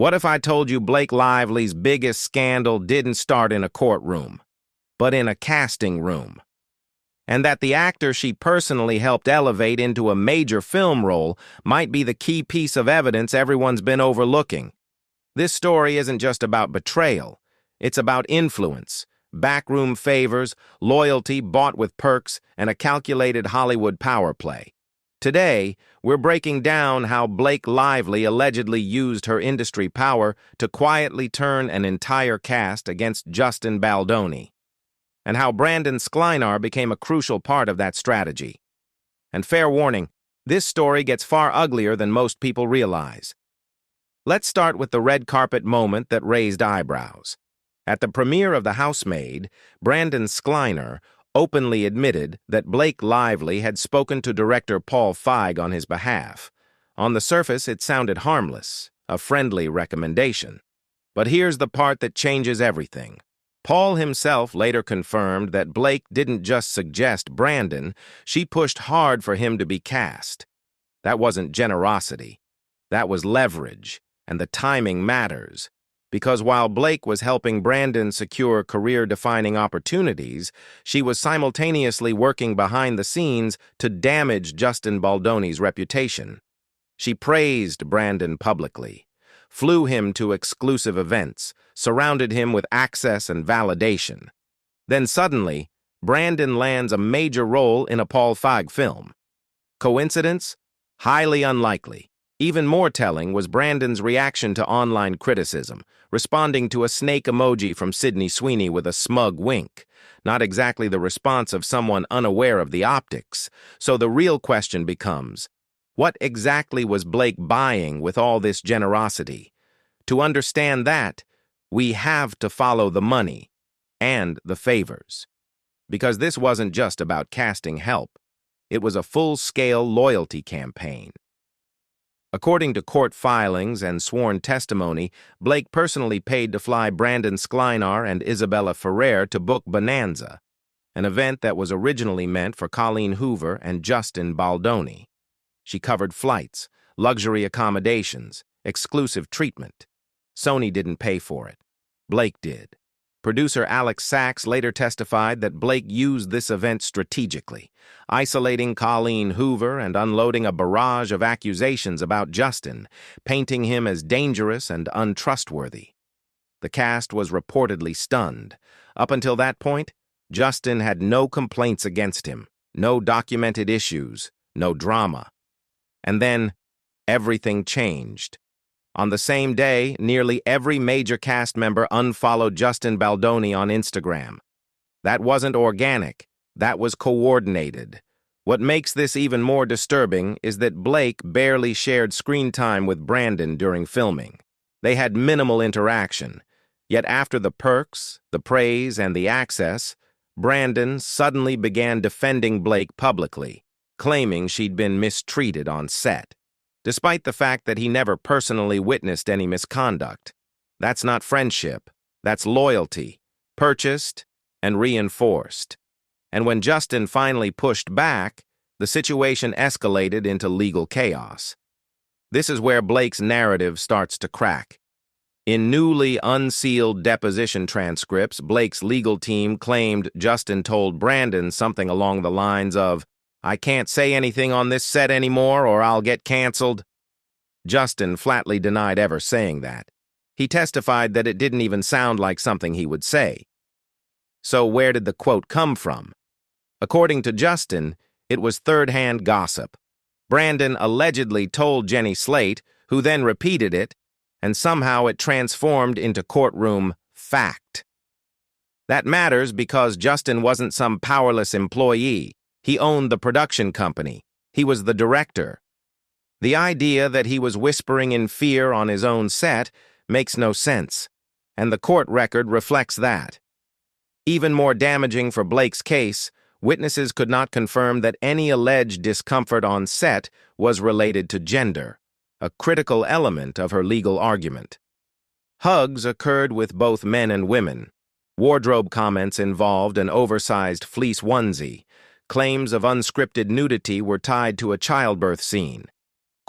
What if I told you Blake Lively's biggest scandal didn't start in a courtroom, but in a casting room? And that the actor she personally helped elevate into a major film role might be the key piece of evidence everyone's been overlooking. This story isn't just about betrayal. It's about influence, backroom favors, loyalty bought with perks, and a calculated Hollywood power play. Today, we're breaking down how Blake Lively allegedly used her industry power to quietly turn an entire cast against Justin Baldoni, and how Brandon Sklynar became a crucial part of that strategy. And fair warning, this story gets far uglier than most people realize. Let's start with the red carpet moment that raised eyebrows. At the premiere of The Housemaid, Brandon Sklynar openly admitted that Blake Lively had spoken to director Paul Feig on his behalf. On the surface, it sounded harmless, a friendly recommendation. But here's the part that changes everything. Paul himself later confirmed that Blake didn't just suggest Brandon, she pushed hard for him to be cast. That wasn't generosity. That was leverage, and the timing matters. Because while Blake was helping Brandon secure career-defining opportunities, she was simultaneously working behind the scenes to damage Justin Baldoni's reputation. She praised Brandon publicly, flew him to exclusive events, surrounded him with access and validation. Then suddenly, Brandon lands a major role in a Paul Feig film. Coincidence? Highly unlikely. Even more telling was Brandon's reaction to online criticism, responding to a snake emoji from Sydney Sweeney with a smug wink. Not exactly the response of someone unaware of the optics. So the real question becomes, what exactly was Blake buying with all this generosity? To understand that, we have to follow the money and the favors. Because this wasn't just about casting help. It was a full-scale loyalty campaign. According to court filings and sworn testimony, Blake personally paid to fly Brandon Sklynar and Isabella Ferrer to book Bonanza, an event that was originally meant for Colleen Hoover and Justin Baldoni. She covered flights, luxury accommodations, exclusive treatment. Sony didn't pay for it. Blake did. Producer Alex Sachs later testified that Blake used this event strategically, isolating Colleen Hoover and unloading a barrage of accusations about Justin, painting him as dangerous and untrustworthy. The cast was reportedly stunned. Up until that point, Justin had no complaints against him, no documented issues, no drama. And then, everything changed. On the same day, nearly every major cast member unfollowed Justin Baldoni on Instagram. That wasn't organic. That was coordinated. What makes this even more disturbing is that Blake barely shared screen time with Brandon during filming. They had minimal interaction. Yet after the perks, the praise, and the access, Brandon suddenly began defending Blake publicly, claiming she'd been mistreated on set, despite the fact that he never personally witnessed any misconduct. That's not friendship. That's loyalty, purchased and reinforced. And when Justin finally pushed back, the situation escalated into legal chaos. This is where Blake's narrative starts to crack. In newly unsealed deposition transcripts, Blake's legal team claimed Justin told Brandon something along the lines of, "I can't say anything on this set anymore or I'll get canceled." Justin flatly denied ever saying that. He testified that it didn't even sound like something he would say. So where did the quote come from? According to Justin, it was third-hand gossip. Brandon allegedly told Jenny Slate, who then repeated it, and somehow it transformed into courtroom fact. That matters because Justin wasn't some powerless employee. He owned the production company. He was the director. The idea that he was whispering in fear on his own set makes no sense, and the court record reflects that. Even more damaging for Blake's case, witnesses could not confirm that any alleged discomfort on set was related to gender, a critical element of her legal argument. Hugs occurred with both men and women. Wardrobe comments involved an oversized fleece onesie. Claims of unscripted nudity were tied to a childbirth scene.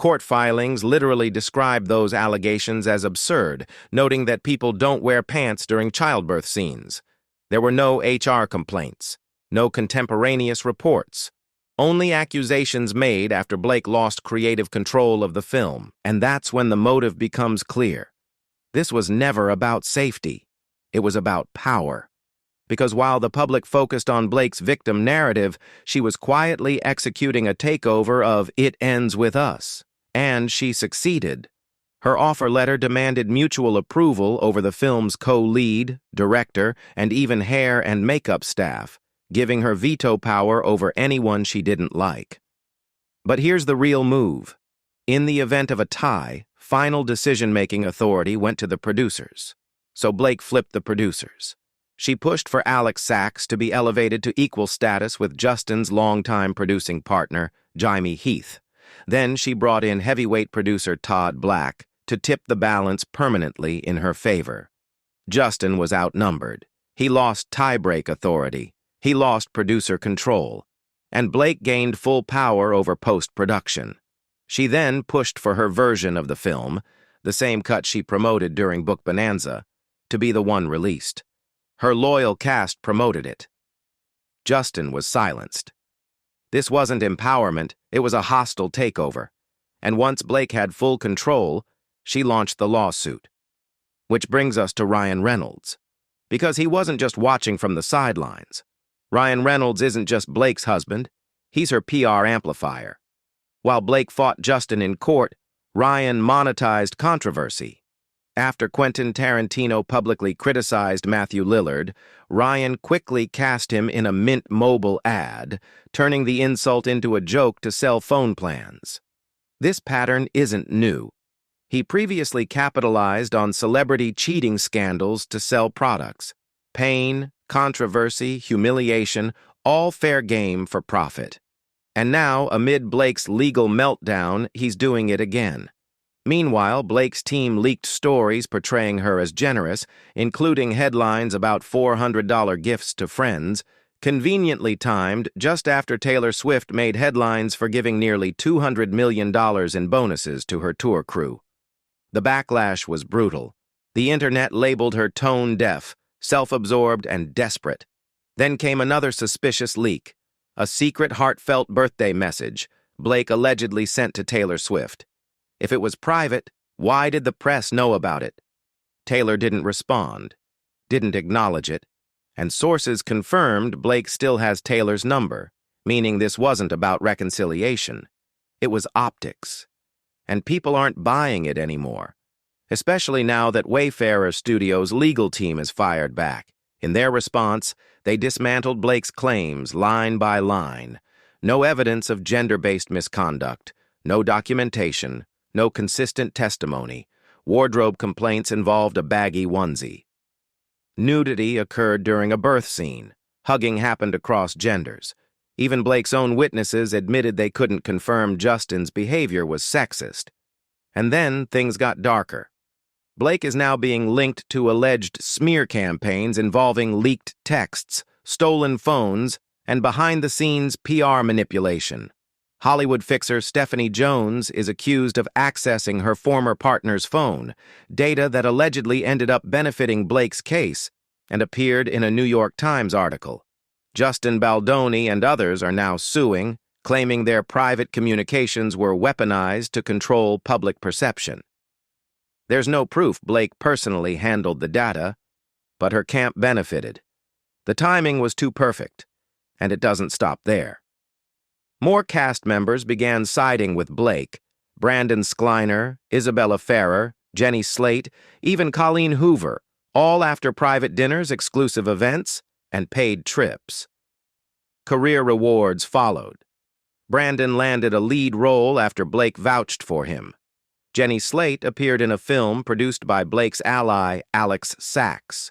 Court filings literally described those allegations as absurd, noting that people don't wear pants during childbirth scenes. There were no HR complaints, no contemporaneous reports, only accusations made after Blake lost creative control of the film, and that's when the motive becomes clear. This was never about safety. It was about power. Because while the public focused on Blake's victim narrative, she was quietly executing a takeover of "It Ends With Us." And she succeeded. Her offer letter demanded mutual approval over the film's co-lead, director, and even hair and makeup staff, giving her veto power over anyone she didn't like. But here's the real move. In the event of a tie, final decision-making authority went to the producers. So Blake flipped the producers. She pushed for Alex Sachs to be elevated to equal status with Justin's longtime producing partner, Jimmy Heath. Then she brought in heavyweight producer Todd Black to tip the balance permanently in her favor. Justin was outnumbered. He lost tie-break authority. He lost producer control. And Blake gained full power over post-production. She then pushed for her version of the film, the same cut she promoted during Book Bonanza, to be the one released. Her loyal cast promoted it. Justin was silenced. This wasn't empowerment, it was a hostile takeover. And once Blake had full control, she launched the lawsuit. Which brings us to Ryan Reynolds. Because he wasn't just watching from the sidelines. Ryan Reynolds isn't just Blake's husband, he's her PR amplifier. While Blake fought Justin in court, Ryan monetized controversy. After Quentin Tarantino publicly criticized Matthew Lillard, Ryan quickly cast him in a Mint Mobile ad, turning the insult into a joke to sell phone plans. This pattern isn't new. He previously capitalized on celebrity cheating scandals to sell products. Pain, controversy, humiliation, all fair game for profit. And now, amid Blake's legal meltdown, he's doing it again. Meanwhile, Blake's team leaked stories portraying her as generous, including headlines about $400 gifts to friends, conveniently timed just after Taylor Swift made headlines for giving nearly $200 million in bonuses to her tour crew. The backlash was brutal. The internet labeled her tone-deaf, self-absorbed, and desperate. Then came another suspicious leak, a secret heartfelt birthday message Blake allegedly sent to Taylor Swift. If it was private, why did the press know about it? Taylor didn't respond, didn't acknowledge it, and sources confirmed Blake still has Taylor's number, meaning this wasn't about reconciliation. It was optics. And people aren't buying it anymore, especially now that Wayfarer Studios' legal team is fired back. In their response, they dismantled Blake's claims line by line. No evidence of gender-based misconduct, no documentation, no consistent testimony. Wardrobe complaints involved a baggy onesie. Nudity occurred during a birth scene. Hugging happened across genders. Even Blake's own witnesses admitted they couldn't confirm Justin's behavior was sexist. And then things got darker. Blake is now being linked to alleged smear campaigns involving leaked texts, stolen phones, and behind-the-scenes PR manipulation. Hollywood fixer Stephanie Jones is accused of accessing her former partner's phone, data that allegedly ended up benefiting Blake's case and appeared in a New York Times article. Justin Baldoni and others are now suing, claiming their private communications were weaponized to control public perception. There's no proof Blake personally handled the data, but her camp benefited. The timing was too perfect, and it doesn't stop there. More cast members began siding with Blake. Brandon Skleiner, Isabella Ferrer, Jenny Slate, even Colleen Hoover, all after private dinners, exclusive events, and paid trips. Career rewards followed. Brandon landed a lead role after Blake vouched for him. Jenny Slate appeared in a film produced by Blake's ally, Alex Sachs.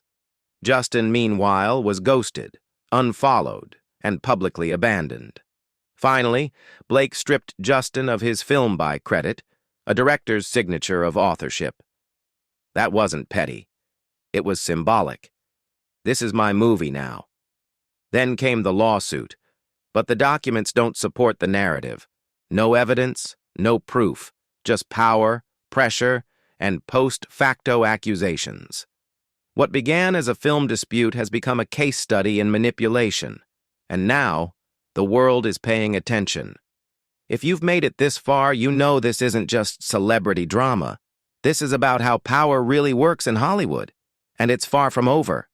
Justin, meanwhile, was ghosted, unfollowed, and publicly abandoned. Finally, Blake stripped Justin of his film buy credit, a director's signature of authorship. That wasn't petty. It was symbolic. This is my movie now. Then came the lawsuit, but the documents don't support the narrative. No evidence, no proof, just power, pressure, and post-facto accusations. What began as a film dispute has become a case study in manipulation, and now the world is paying attention. If you've made it this far, you know this isn't just celebrity drama. This is about how power really works in Hollywood, and it's far from over.